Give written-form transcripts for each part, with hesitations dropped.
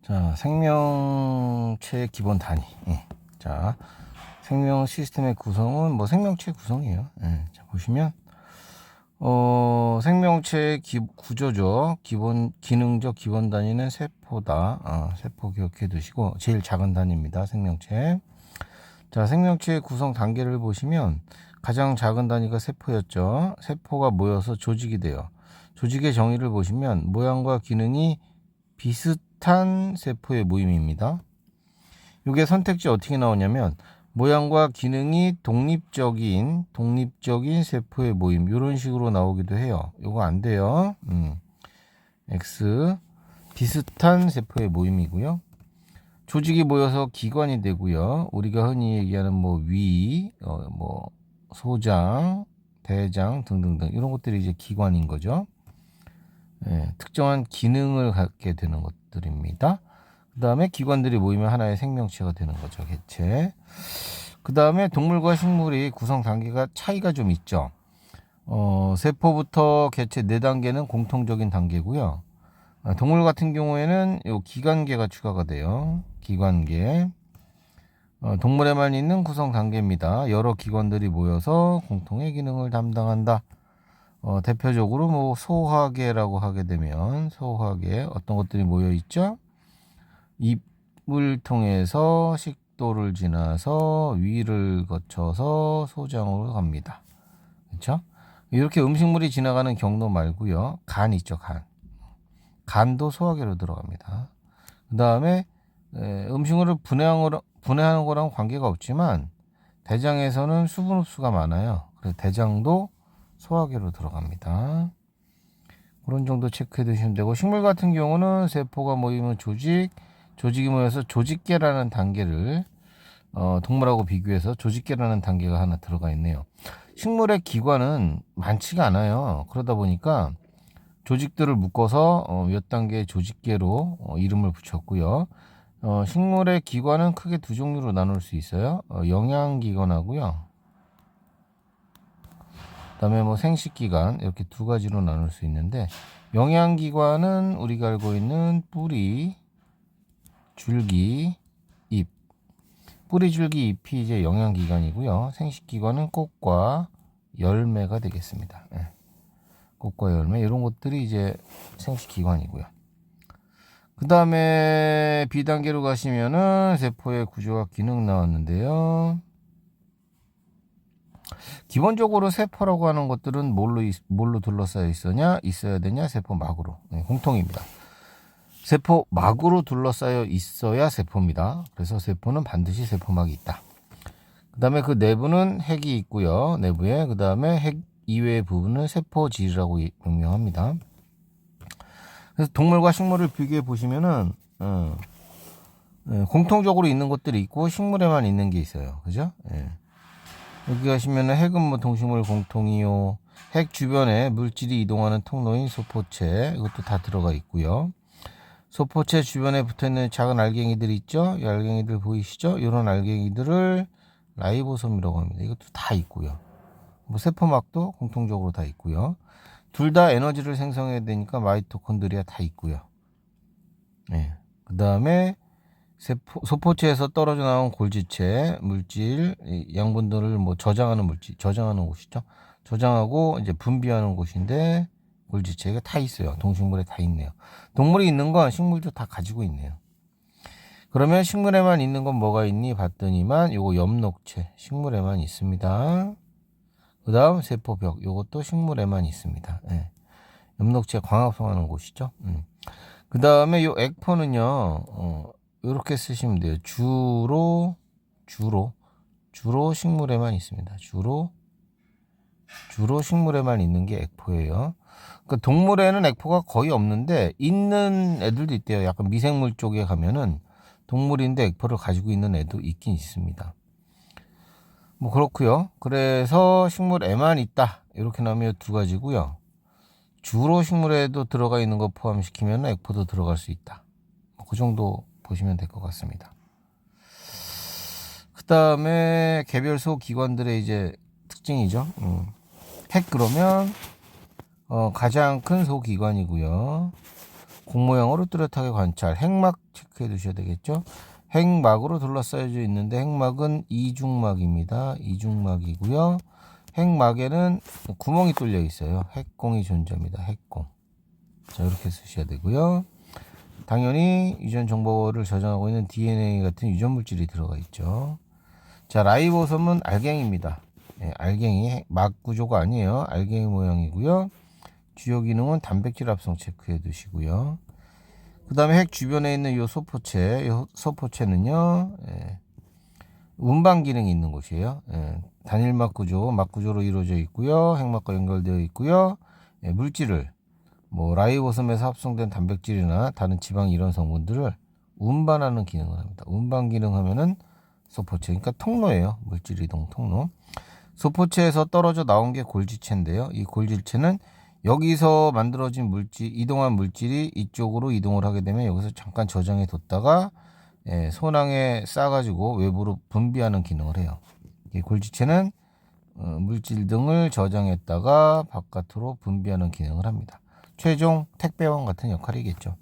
자, 생명체의 기본 단위. 자, 생명 시스템의 구성은 뭐 생명체 구성이에요. 자, 보시면 생명체의 구조죠. 기본 기능적 기본 단위는 세포다. 세포 기억해 두시고 제일 작은 단위입니다. 생명체. 자, 생명체의 구성 단계를 보시면 가장 작은 단위가 세포였죠. 세포가 모여서 조직이 돼요. 조직의 정의를 보시면 모양과 기능이 비슷한 세포의 모임입니다. 이게 선택지 어떻게 나오냐면 모양과 기능이 독립적인 세포의 모임 이런 식으로 나오기도 해요. 이거 안 돼요. X 비슷한 세포의 모임이고요. 조직이 모여서 기관이 되고요. 우리가 흔히 얘기하는 뭐 위, 뭐 소장, 대장 등등등 이런 것들이 이제 기관인 거죠. 특정한 기능을 갖게 되는 것들입니다. 그 다음에 기관들이 모이면 하나의 생명체가 되는 거죠. 개체. 그 다음에 동물과 식물이 구성 단계가 차이가 좀 있죠. 세포부터 개체 4단계는 공통적인 단계고요. 동물 같은 경우에는 요 기관계가 추가가 돼요. 기관계. 동물에만 있는 구성 단계입니다. 여러 기관들이 모여서 공통의 기능을 담당한다. 대표적으로 뭐 소화계라고 하게 되면 소화계 어떤 것들이 모여 있죠? 입을 통해서 식도를 지나서 위를 거쳐서 소장으로 갑니다. 그렇죠? 이렇게 음식물이 지나가는 경로 말고요. 간 있죠, 간. 간도 소화계로 들어갑니다. 그 다음에 음식물을 분해하는 거랑 관계가 없지만 대장에서는 수분 흡수가 많아요. 그래서 대장도 소화계로 들어갑니다. 그런 정도 체크해 두시면 되고, 식물 같은 경우는 세포가 모이면 조직이 모여서 조직계라는 단계를 동물하고 비교해서 조직계라는 단계가 하나 들어가 있네요. 식물의 기관은 많지가 않아요. 그러다 보니까 조직들을 묶어서 몇 단계의 조직계로 이름을 붙였고요. 식물의 기관은 크게 두 종류로 나눌 수 있어요. 영양기관하고요. 그다음에 뭐 생식기관 이렇게 두 가지로 나눌 수 있는데, 영양기관은 우리가 알고 있는 뿌리, 줄기, 잎. 뿌리, 줄기, 잎이 이제 영양기관이고요. 생식기관은 꽃과 열매가 되겠습니다. 꽃과 열매 이런 것들이 이제 생식기관이고요. 그 다음에 B단계로 가시면은 세포의 구조와 기능 나왔는데요. 기본적으로 세포라고 하는 것들은 뭘로 둘러싸여 있어야 되냐? 세포막으로. 공통입니다. 세포막으로 둘러싸여 있어야 세포입니다. 그래서 세포는 반드시 세포막이 있다. 그 다음에 그 내부는 핵이 있고요. 내부에. 그 다음에 핵 이외의 부분은 세포질이라고 명명합니다. 그래서 동물과 식물을 비교해 보시면은 공통적으로 있는 것들이 있고 식물에만 있는 게 있어요. 그죠? 여기 가시면은 핵은 뭐 동식물 공통이요. 핵 주변에 물질이 이동하는 통로인 소포체 이것도 다 들어가 있고요. 소포체 주변에 붙어있는 작은 알갱이들이 있죠. 이 알갱이들 보이시죠? 이런 알갱이들을 라이보솜이라고 합니다. 이것도 다 있고요. 뭐 세포막도 공통적으로 다 있고요. 둘 다 에너지를 생성해야 되니까 마이토콘드리아 다 있고요. 그 다음에 소포체에서 떨어져 나온 골지체 물질 양분들을 뭐 저장하는 곳이죠. 저장하고 이제 분비하는 곳인데 골지체가 다 있어요. 동식물에 다 있네요. 동물이 있는 건 식물도 다 가지고 있네요. 그러면 식물에만 있는 건 뭐가 있니 봤더니만 요거 엽록체 식물에만 있습니다. 그 다음 세포벽 요것도 식물에만 있습니다. 엽록체 광합성하는 곳이죠. 그 다음에 요 액포는요 이렇게 쓰시면 돼요. 주로 식물에만 있습니다. 주로 식물에만 있는 게 액포예요. 그러니까 동물에는 액포가 거의 없는데 있는 애들도 있대요. 약간 미생물 쪽에 가면은 동물인데 액포를 가지고 있는 애도 있긴 있습니다. 뭐 그렇고요. 그래서 식물에만 있다 이렇게 나오면 두 가지고요. 주로 식물에도 들어가 있는 거 포함시키면 액포도 들어갈 수 있다. 그 정도 보시면 될 것 같습니다. 그 다음에 개별 소기관들의 이제 특징이죠. 핵 그러면 가장 큰 소기관이고요. 공 모양으로 뚜렷하게 관찰. 핵막 체크해 두셔야 되겠죠. 핵막으로 둘러싸여져 있는데 핵막은 이중막입니다. 이중막이고요. 핵막에는 구멍이 뚫려 있어요. 핵공이 존재합니다. 핵공. 자, 이렇게 쓰셔야 되고요. 당연히 유전 정보를 저장하고 있는 DNA 같은 유전 물질이 들어가 있죠. 자, 라이보솜은 알갱이입니다. 알갱이 막 구조가 아니에요. 알갱이 모양이고요. 주요 기능은 단백질 합성 체크해 두시고요. 그 다음에 핵 주변에 있는 이 소포체, 이 소포체는요, 운반 기능이 있는 곳이에요. 단일막 구조, 막 구조로 이루어져 있고요. 핵막과 연결되어 있고요. 물질을 뭐 라이보솜에서 합성된 단백질이나 다른 지방 이런 성분들을 운반하는 기능을 합니다. 운반 기능 하면은 소포체, 그러니까 통로예요. 물질 이동 통로. 소포체에서 떨어져 나온 게 골지체인데요. 이 골지체는 여기서 만들어진 물질, 이동한 물질이 이쪽으로 이동을 하게 되면 여기서 잠깐 저장해 뒀다가 소낭에 싸가지고 외부로 분비하는 기능을 해요. 이 골지체는 물질 등을 저장했다가 바깥으로 분비하는 기능을 합니다. 최종 택배왕 같은 역할이겠죠.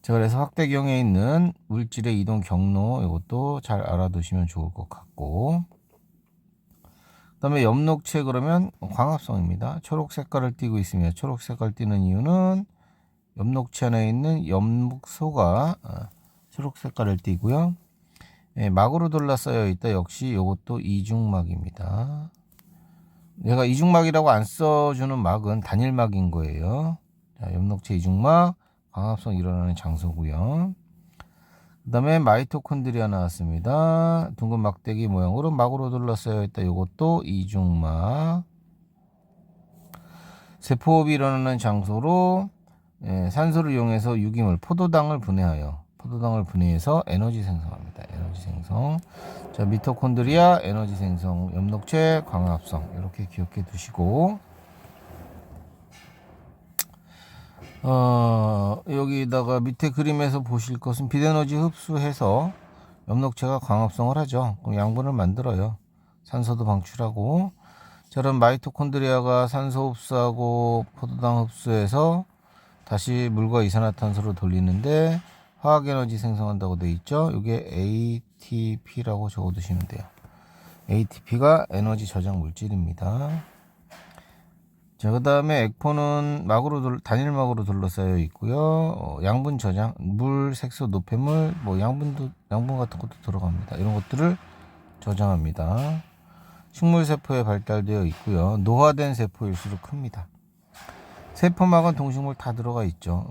자, 그래서 확대경에 있는 물질의 이동 경로 이것도 잘 알아두시면 좋을 것 같고, 그 다음에 엽록체 그러면 광합성입니다. 초록 색깔을 띠고 있으며 초록 색깔 띠는 이유는 엽록체 안에 있는 엽록소가 초록 색깔을 띠고요. 막으로 둘러싸여 있다. 역시 이것도 이중막입니다. 내가 이중막이라고 안 써주는 막은 단일막인 거예요. 자, 엽록체 이중막, 광합성 일어나는 장소고요. 그 다음에 마이토콘드리아 나왔습니다. 둥근 막대기 모양으로 막으로 둘러싸여 있다. 이것도 이중막. 세포호흡이 일어나는 장소로 산소를 이용해서 유기물 포도당을 분해해서 에너지 생성합니다. 에너지 생성. 자, 미토콘드리아 에너지 생성, 엽록체 광합성 이렇게 기억해 두시고, 여기다가 밑에 그림에서 보실 것은 빛에너지 흡수해서 엽록체가 광합성을 하죠. 그럼 양분을 만들어요. 산소도 방출하고. 저런 마이토콘드리아가 산소 흡수하고 포도당 흡수해서 다시 물과 이산화탄소로 돌리는데 화학에너지 생성한다고 되어 있죠. 이게 ATP라고 적어두시면 돼요. ATP가 에너지 저장 물질입니다. 자, 그 다음에 액포는 단일막으로 둘러싸여 있고요. 양분 저장, 물, 색소, 노폐물, 뭐 양분 같은 것도 들어갑니다. 이런 것들을 저장합니다. 식물세포에 발달되어 있고요. 노화된 세포일수록 큽니다. 세포막은 동식물 다 들어가 있죠.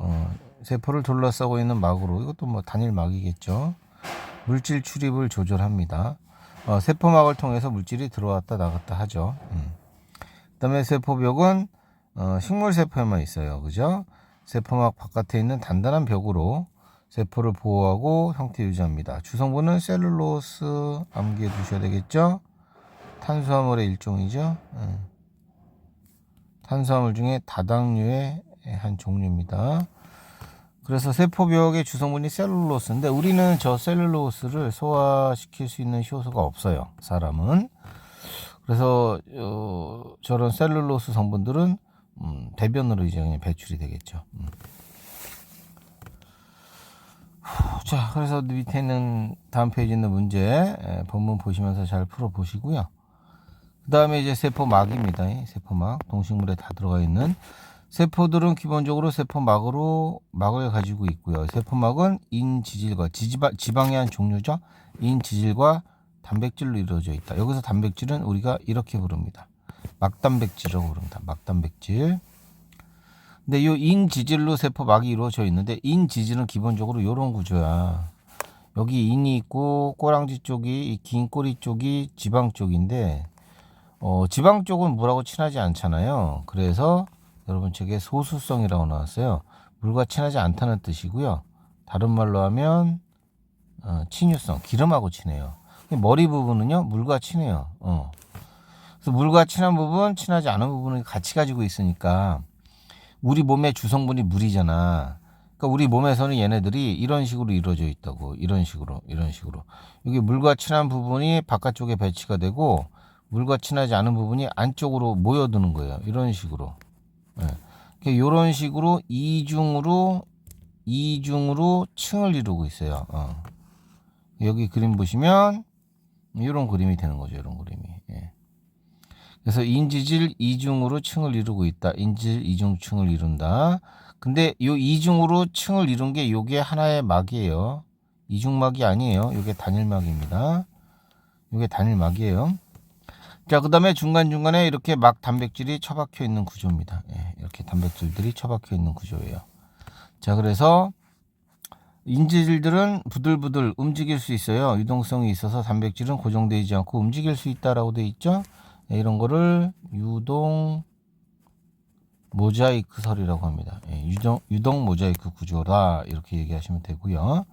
세포를 둘러싸고 있는 막으로, 이것도 뭐 단일막이겠죠. 물질 출입을 조절합니다. 세포막을 통해서 물질이 들어왔다 나갔다 하죠. 그 다음에 세포벽은 식물세포에만 있어요. 그죠? 세포막 바깥에 있는 단단한 벽으로 세포를 보호하고 형태 유지합니다. 주성분은 셀룰로스 암기해 두셔야 되겠죠? 탄수화물의 일종이죠. 탄수화물 중에 다당류의 한 종류입니다. 그래서 세포벽의 주성분이 셀룰로스인데 우리는 저 셀룰로스를 소화시킬 수 있는 효소가 없어요. 사람은. 그래서 저런 셀룰로스 성분들은 배변으로 이제 그냥 배출이 되겠죠. 자, 그래서 밑에 있는 다음 페이지에 있는 문제 본문 보시면서 잘 풀어 보시고요. 그 다음에 이제 세포막입니다. 세포막, 동식물에 다 들어가 있는 세포들은 기본적으로 막을 가지고 있고요. 세포막은 인지질과 지방의 한 종류죠. 인지질과 단백질로 이루어져 있다. 여기서 단백질은 우리가 이렇게 부릅니다. 막단백질이라고 부릅니다. 막단백질. 근데 이 인지질로 세포막이 이루어져 있는데, 인지질은 기본적으로 이런 구조야. 여기 인이 있고 꼬랑지 쪽이, 이 긴 꼬리 쪽이 지방 쪽인데, 지방 쪽은 물하고 친하지 않잖아요. 그래서 여러분 책에 소수성이라고 나왔어요. 물과 친하지 않다는 뜻이고요. 다른 말로 하면 친유성, 기름하고 친해요. 머리 부분은요, 물과 친해요. 그래서 물과 친한 부분, 친하지 않은 부분을 같이 가지고 있으니까 우리 몸의 주성분이 물이잖아. 그러니까 우리 몸에서는 얘네들이 이런 식으로 이루어져 있다고. 이런 식으로. 여기 물과 친한 부분이 바깥쪽에 배치가 되고 물과 친하지 않은 부분이 안쪽으로 모여드는 거예요. 이런 식으로. 이런 식으로 이중으로 층을 이루고 있어요. 여기 그림 보시면 이런 그림이 되는 거죠. 이런 그림이. 예. 그래서 인지질 이중으로 층을 이루고 있다. 인지질 이중층을 이룬다. 근데 요 이중으로 층을 이룬 게 요게 하나의 막이에요. 이중막이 아니에요. 요게 단일막입니다. 요게 단일막이에요. 자, 그 다음에 중간중간에 이렇게 막 단백질이 처박혀 있는 구조입니다. 예, 이렇게 단백질들이 처박혀 있는 구조예요. 자, 그래서 인지질들은 부들부들 움직일 수 있어요. 유동성이 있어서 단백질은 고정되지 않고 움직일 수 있다라고 되어 있죠. 예, 이런 거를 유동 모자이크설이라고 합니다. 예, 유동 모자이크 구조다 이렇게 얘기하시면 되고요.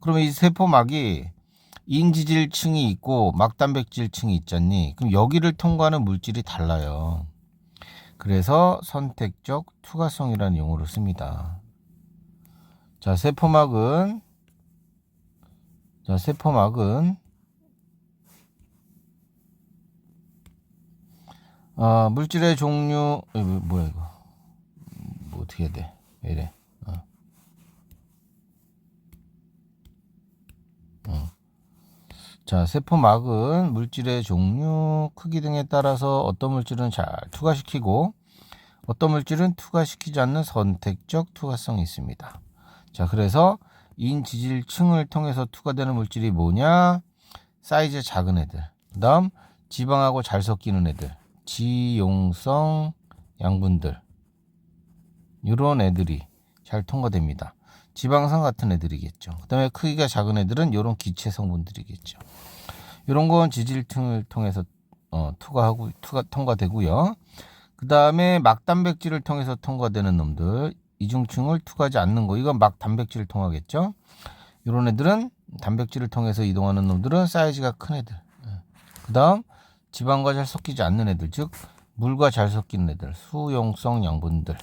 그러면 이 세포막이 인지질층이 있고 막단백질층이 있잖니. 그럼 여기를 통과하는 물질이 달라요. 그래서 선택적 투과성이라는 용어를 씁니다. 자, 세포막은 물질의 종류 뭐야 이거 뭐 어떻게 해야 돼? 왜 이래? 자, 세포막은 물질의 종류, 크기 등에 따라서 어떤 물질은 잘 투과시키고 어떤 물질은 투과시키지 않는 선택적 투과성이 있습니다. 자, 그래서 인지질층을 통해서 투과되는 물질이 뭐냐? 사이즈 작은 애들. 그 다음 지방하고 잘 섞이는 애들. 지용성 양분들. 이런 애들이 잘 통과됩니다. 지방산 같은 애들이겠죠. 그 다음에 크기가 작은 애들은 이런 기체 성분들이겠죠. 이런 건 지질층을 통해서 통과되고요. 그 다음에 막단백질을 통해서 통과되는 놈들, 이중층을 투과하지 않는 거, 이건 막단백질을 통하겠죠. 이런 애들은 단백질을 통해서 이동하는 놈들은 사이즈가 큰 애들. 그 다음 지방과 잘 섞이지 않는 애들, 즉 물과 잘 섞이는 애들, 수용성 양분들.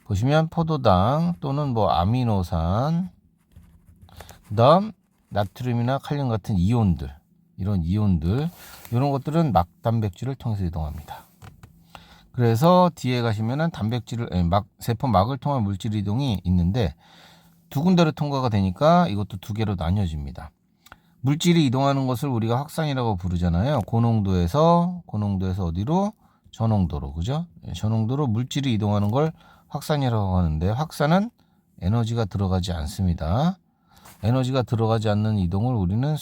보시면 포도당 또는 뭐 아미노산, 그 다음 나트륨이나 칼륨 같은 이온들, 이런 이온들, 이런 것들은 막단백질을 통해서 이동합니다. 그래서 뒤에 가시면은 세포막을 통한 물질 이동이 있는데 두 군데로 통과가 되니까 이것도 두 개로 나뉘어집니다. 물질이 이동하는 것을 우리가 확산이라고 부르잖아요. 고농도에서 어디로? 저농도로, 그죠? 저농도로 물질이 이동하는 걸 확산이라고 하는데, 확산은 에너지가 들어가지 않습니다. 에너지가 들어가지 않는 이동을 우리는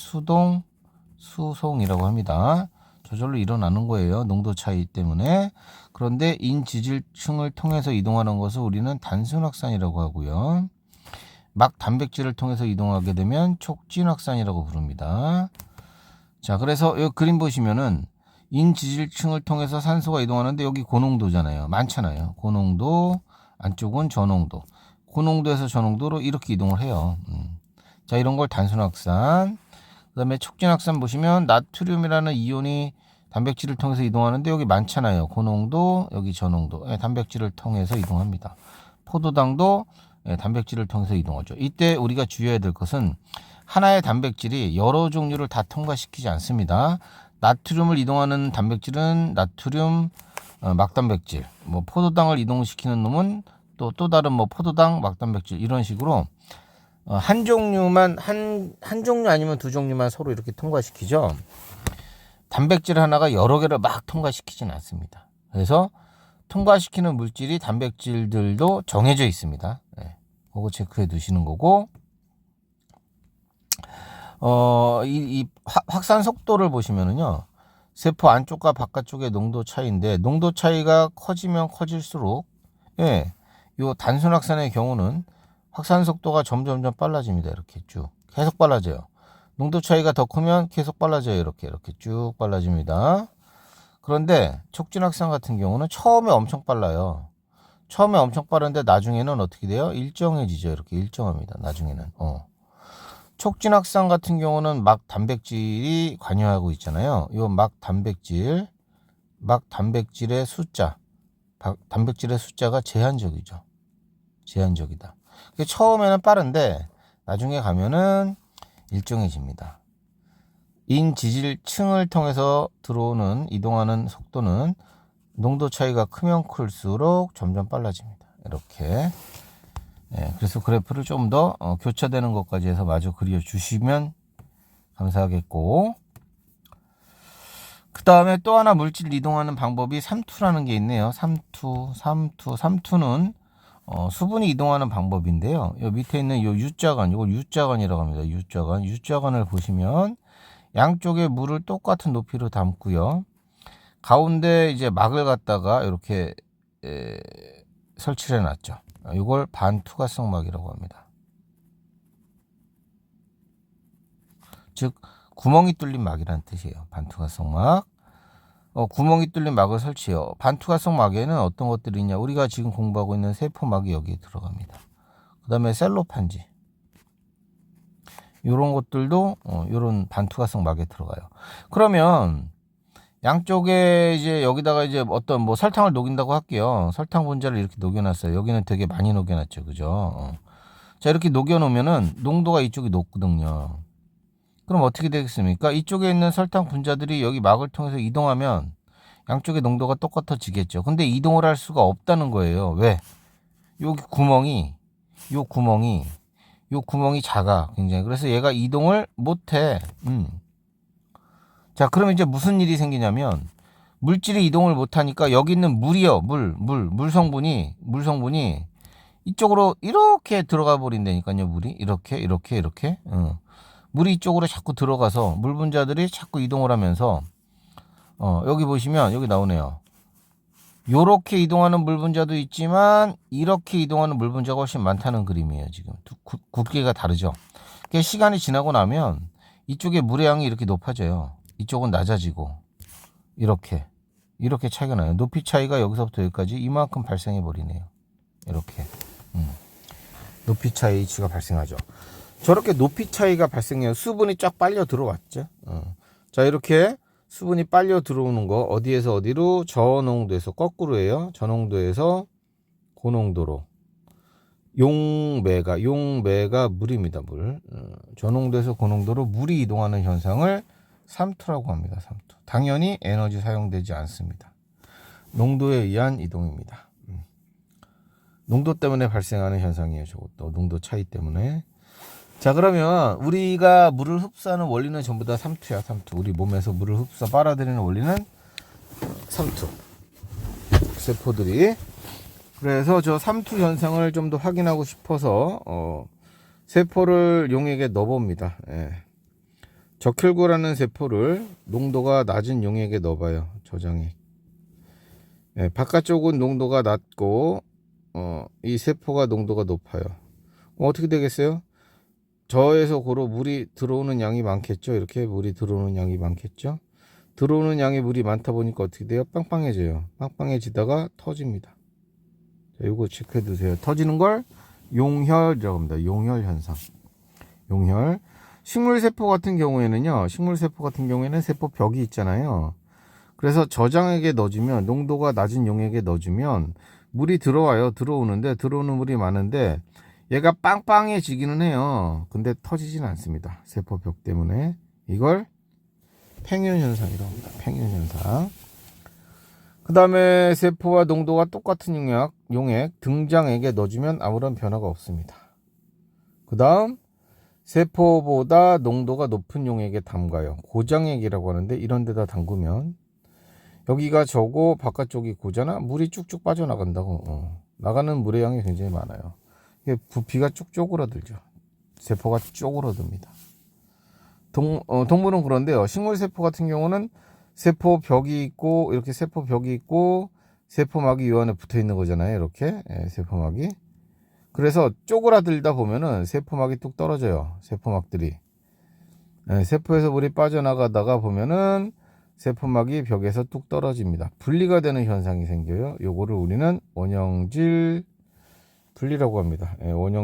수송이라고 합니다. 저절로 일어나는 거예요. 농도 차이 때문에. 그런데 인지질층을 통해서 이동하는 것을 우리는 단순 확산이라고 하고요. 막 단백질을 통해서 이동하게 되면 촉진 확산이라고 부릅니다. 자, 그래서 이 그림 보시면은 인지질층을 통해서 산소가 이동하는데 여기 고농도잖아요. 많잖아요. 고농도, 안쪽은 저농도. 고농도에서 저농도로 이렇게 이동을 해요. 자, 이런 걸 단순 확산. 그 다음에 촉진 확산 보시면 나트륨이라는 이온이 단백질을 통해서 이동하는데 여기 많잖아요. 고농도, 여기 저농도. 단백질을 통해서 이동합니다. 포도당도 단백질을 통해서 이동하죠. 이때 우리가 주의해야 될 것은 하나의 단백질이 여러 종류를 다 통과시키지 않습니다. 나트륨을 이동하는 단백질은 나트륨 막단백질, 뭐 포도당을 이동시키는 놈은 또 다른 뭐 포도당 막단백질, 이런 식으로 한 종류만 한 종류 아니면 두 종류만 서로 이렇게 통과시키죠. 단백질 하나가 여러 개를 막 통과시키진 않습니다. 그래서 통과시키는 물질이 단백질들도 정해져 있습니다. 그거 체크해 두시는 거고, 이 확산 속도를 보시면은요, 세포 안쪽과 바깥쪽의 농도 차이인데, 농도 차이가 커지면 커질수록, 요 단순 확산의 경우는 확산 속도가 점점 빨라집니다. 이렇게 쭉 계속 빨라져요. 농도 차이가 더 크면 계속 빨라져요. 이렇게 쭉 빨라집니다. 그런데 촉진 확산 같은 경우는 처음에 엄청 빨라요. 처음에 엄청 빠른데 나중에는 어떻게 돼요? 일정해지죠. 이렇게 일정합니다. 나중에는. 촉진 확산 같은 경우는 막 단백질이 관여하고 있잖아요. 이 막 단백질의 숫자가 제한적이죠. 제한적이다. 처음에는 빠른데 나중에 가면은 일정해집니다. 인지질층을 통해서 이동하는 속도는 농도 차이가 크면 클수록 점점 빨라집니다. 이렇게. 그래서 그래프를 좀 더 교차되는 것까지 해서 마저 그려주시면 감사하겠고, 그 다음에 또 하나 물질 이동하는 방법이 삼투라는 게 있네요. 삼투는 수분이 이동하는 방법인데요. 요 밑에 있는 요 U자간, 이걸 U자간이라고 합니다. U자간을 보시면 양쪽에 물을 똑같은 높이로 담고요. 가운데 이제 막을 갖다가 이렇게 설치를 해놨죠. 이걸 반투과성 막이라고 합니다. 즉 구멍이 뚫린 막이라는 뜻이에요. 반투과성 막. 구멍이 뚫린 막을 설치해요. 반투과성 막에는 어떤 것들이 있냐? 우리가 지금 공부하고 있는 세포막이 여기에 들어갑니다. 그 다음에 셀로판지. 이런 것들도 이런 반투과성 막에 들어가요. 그러면 양쪽에 이제 여기다가 이제 어떤 뭐 설탕을 녹인다고 할게요. 설탕 분자를 이렇게 녹여놨어요. 여기는 되게 많이 녹여놨죠. 그죠? 자, 이렇게 녹여놓으면은 농도가 이쪽이 높거든요. 그럼 어떻게 되겠습니까? 이쪽에 있는 설탕 분자들이 여기 막을 통해서 이동하면 양쪽의 농도가 똑같아지겠죠. 근데 이동을 할 수가 없다는 거예요. 왜? 여기 요 구멍이 작아. 굉장히. 그래서 얘가 이동을 못해. 자, 그러면 이제 무슨 일이 생기냐면, 물질이 이동을 못하니까 여기 있는 물이요. 물 성분이 이쪽으로 이렇게 들어가 버린다니까요. 물이. 이렇게. 물이 이쪽으로 자꾸 들어가서 물 분자들이 자꾸 이동을 하면서 여기 보시면 여기 나오네요. 요렇게 이동하는 물 분자도 있지만 이렇게 이동하는 물 분자가 훨씬 많다는 그림이에요. 지금 굵기가 다르죠. 그러니까 시간이 지나고 나면 이쪽에 물의 양이 이렇게 높아져요. 이쪽은 낮아지고 이렇게 차이가 나요. 높이 차이가 여기서부터 여기까지 이만큼 발생해 버리네요. 이렇게 높이 차이가 발생하죠. 저렇게 높이 차이가 발생해요. 수분이 쫙 빨려 들어왔죠. 자, 이렇게 수분이 빨려 들어오는 거 어디에서 어디로? 저농도에서 거꾸로예요. 저농도에서 고농도로. 용매가 물입니다. 물. 저농도에서 고농도로 물이 이동하는 현상을 삼투라고 합니다. 삼투. 당연히 에너지 사용되지 않습니다. 농도에 의한 이동입니다. 농도 때문에 발생하는 현상이에요. 저것도 농도 차이 때문에. 자, 그러면 우리가 물을 흡수하는 원리는 전부 다 삼투야. 삼투. 우리 몸에서 물을 빨아들이는 원리는 삼투. 세포들이. 그래서 저 삼투 현상을 좀 더 확인하고 싶어서 세포를 용액에 넣어봅니다. 적혈구라는 세포를 농도가 낮은 용액에 넣어봐요. 저장액. 바깥쪽은 농도가 낮고 이 세포가 농도가 높아요. 어떻게 되겠어요? 저에서 고로 물이 들어오는 양이 많겠죠. 이렇게 물이 들어오는 양이 많겠죠. 들어오는 양의 물이 많다 보니까 어떻게 돼요? 빵빵해져요. 빵빵해지다가 터집니다. 자, 이거 체크해 두세요. 터지는 걸 용혈이라고 합니다. 용혈 현상. 용혈. 식물세포 같은 경우에는 세포 벽이 있잖아요. 그래서 저장액에 넣어주면, 농도가 낮은 용액에 넣어주면 물이 들어와요. 들어오는 물이 많은데 얘가 빵빵해지기는 해요. 근데 터지진 않습니다. 세포벽 때문에. 이걸 팽윤 현상이라고 합니다. 팽윤 현상. 그 다음에 세포와 농도가 똑같은 용액 등장액에 넣어주면 아무런 변화가 없습니다. 그 다음 세포보다 농도가 높은 용액에 담가요. 고장액이라고 하는데 이런 데다 담그면 여기가 저고 바깥쪽이 고잖아. 물이 쭉쭉 빠져나간다고. 나가는 물의 양이 굉장히 많아요. 부피가 쭉 쪼그라들죠. 세포가 쪼그라듭니다. 동물은 그런데요. 식물세포 같은 경우는 세포벽이 있고 이렇게 세포벽이 있고 세포막이 이 안에 붙어 있는 거잖아요. 이렇게 세포막이. 그래서 쪼그라들다 보면은 세포막이 뚝 떨어져요. 세포막들이. 세포에서 물이 빠져나가다가 보면은 세포막이 벽에서 뚝 떨어집니다. 분리가 되는 현상이 생겨요. 요거를 우리는 원형질 분리라고 합니다.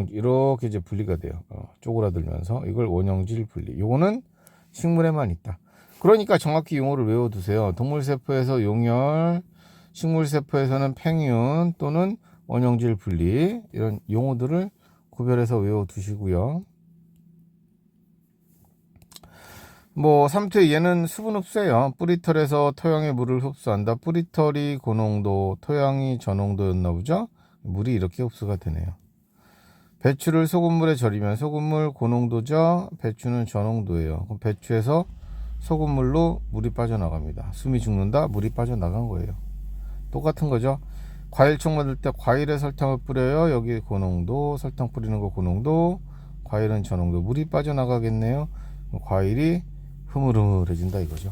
이렇게 이제 분리가 돼요. 쪼그라들면서 이걸 원형질 분리. 요거는 식물에만 있다. 그러니까 정확히 용어를 외워두세요. 동물세포에서 용혈, 식물세포에서는 팽윤 또는 원형질 분리, 이런 용어들을 구별해서 외워두시고요. 뭐 삼투의 얘는 수분 흡수예요. 뿌리털에서 토양의 물을 흡수한다. 뿌리털이 고농도, 토양이 저농도였나 보죠. 물이 이렇게 흡수가 되네요. 배추를 소금물에 절이면 소금물 고농도죠. 배추는 저농도예요. 그럼 배추에서 소금물로 물이 빠져나갑니다. 숨이 죽는다. 물이 빠져나간 거예요. 똑같은 거죠. 과일청 만들 때 과일에 설탕을 뿌려요. 여기 고농도, 설탕 뿌리는 거 고농도, 과일은 저농도. 물이 빠져나가겠네요. 과일이 흐물흐물해진다 이거죠.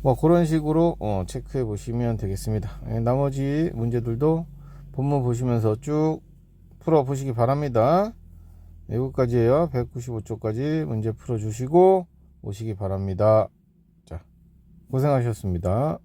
뭐 그런 식으로 체크해 보시면 되겠습니다. 나머지 문제들도 본문 보시면서 쭉 풀어 보시기 바랍니다. 여기까지예요. 195쪽까지 문제 풀어 주시고 오시기 바랍니다. 자, 고생하셨습니다.